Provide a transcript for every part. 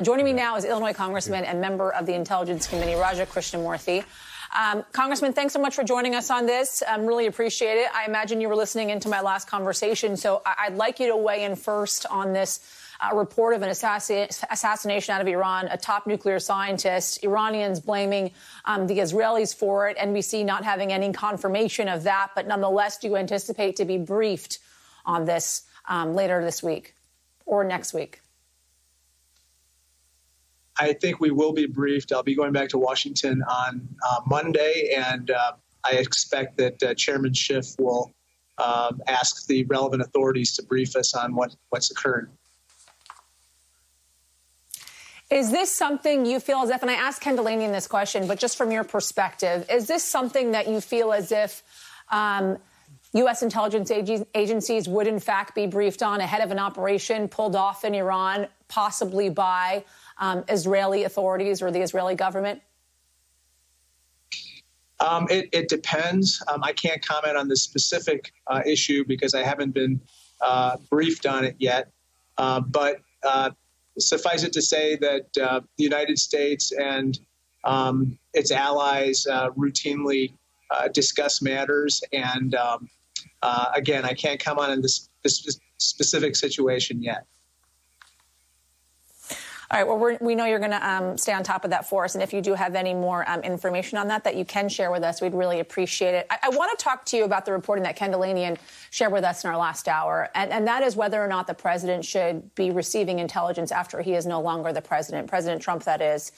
Joining me now is Illinois Congressman and member of the Intelligence Committee, Krishnamoorthi. Congressman, thanks so much for joining us on this. Really appreciate it. I imagine you were listening into my last conversation, so I'd like you to weigh in first on this report of an assassination out of Iran, a top nuclear scientist, Iranians blaming the Israelis for it, NBC not having any confirmation of that, but nonetheless, do you anticipate to be briefed on this later this week or next week? I think we will be briefed. I'll be going back to Washington on Monday, and I expect that Chairman Schiff will ask the relevant authorities to brief us on what's occurred. Is this something you feel as if, and I asked Ken Delaney this question, but just from your perspective, is this something that you feel as if U.S. intelligence agencies would in fact be briefed on ahead of an operation pulled off in Iran, possibly by Israeli authorities or the Israeli government? It depends. I can't comment on the specific issue because I haven't been briefed on it yet. But suffice it to say that the United States and its allies routinely discuss matters. And again, I can't comment on this specific situation yet. All right. Well, we know you're going to stay on top of that for us. And if you do have any more information on that you can share with us, we'd really appreciate it. I want to talk to you about the reporting that Ken Delaney shared with us in our last hour. And that is whether or not the president should be receiving intelligence after he is no longer the president, President Trump, that is.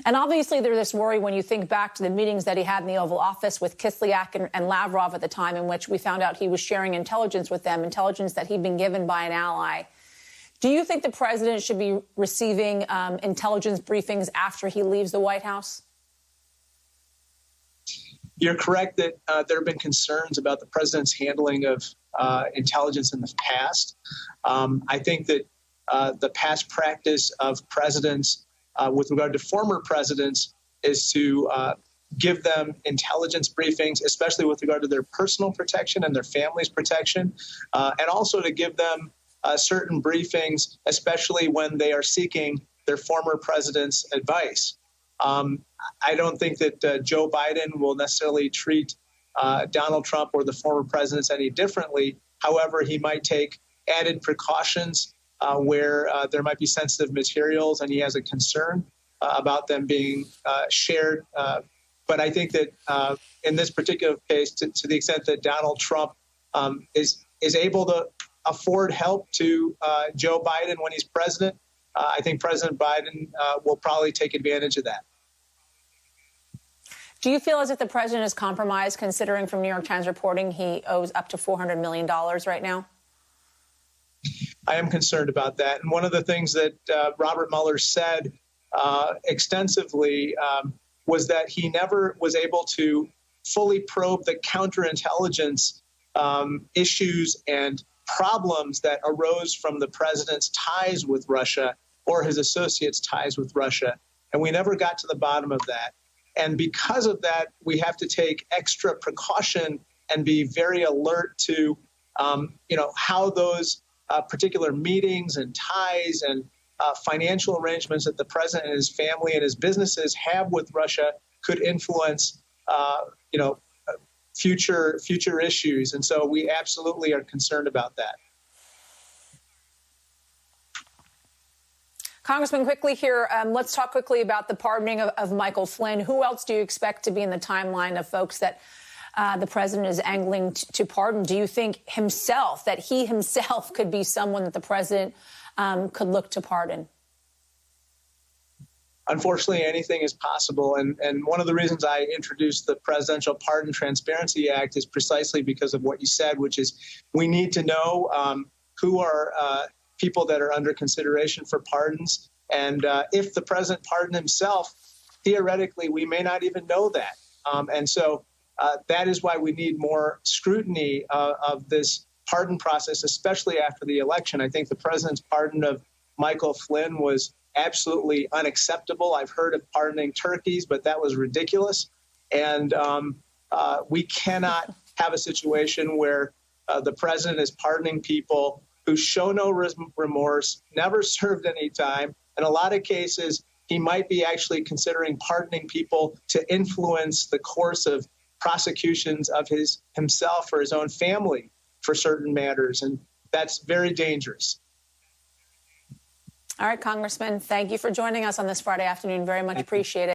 And obviously, there's this worry when you think back to the meetings that he had in the Oval Office with Kislyak and Lavrov at the time, in which we found out he was sharing intelligence with them, intelligence that he'd been given by an ally. Do you think the president should be receiving intelligence briefings after he leaves the White House? You're correct that there have been concerns about the president's handling of intelligence in the past. I think that the past practice of presidents with regard to former presidents is to give them intelligence briefings, especially with regard to their personal protection and their family's protection, and also to give them certain briefings, especially when they are seeking their former president's advice. I don't think that Joe Biden will necessarily treat Donald Trump or the former presidents any differently. However, he might take added precautions where there might be sensitive materials and he has a concern about them being shared. But I think that in this particular case, to the extent that Donald Trump is able to afford help to Joe Biden when he's president, I think President Biden will probably take advantage of that. Do you feel as if the president is compromised, considering from New York Times reporting he owes up to $400 million right now? I am concerned about that. And one of the things that Robert Mueller said extensively was that he never was able to fully probe the counterintelligence issues and problems that arose from the president's ties with Russia or his associates' ties with Russia. And we never got to the bottom of that. And because of that, we have to take extra precaution and be very alert to, how those particular meetings and ties and financial arrangements that the president and his family and his businesses have with Russia could influence, future issues. And so we absolutely are concerned about that. Congressman, quickly here, let's talk quickly about the pardoning of Michael Flynn. Who else do you expect to be in the timeline of folks that the president is angling to pardon? Do you think that he himself could be someone that the president could look to pardon? Unfortunately, anything is possible. And one of the reasons I introduced the Presidential Pardon Transparency Act is precisely because of what you said, which is we need to know who are people that are under consideration for pardons. And if the president pardoned himself, theoretically, we may not even know that. And so that is why we need more scrutiny of this pardon process, especially after the election. I think the president's pardon of Michael Flynn was absolutely unacceptable. I've heard of pardoning turkeys, but that was ridiculous. And we cannot have a situation where the president is pardoning people who show no remorse, never served any time, In a lot of cases, he might be actually considering pardoning people to influence the course of prosecutions of himself or his own family for certain matters. And that's very dangerous. All right, Congressman, thank you for joining us on this Friday afternoon. Very much appreciate it.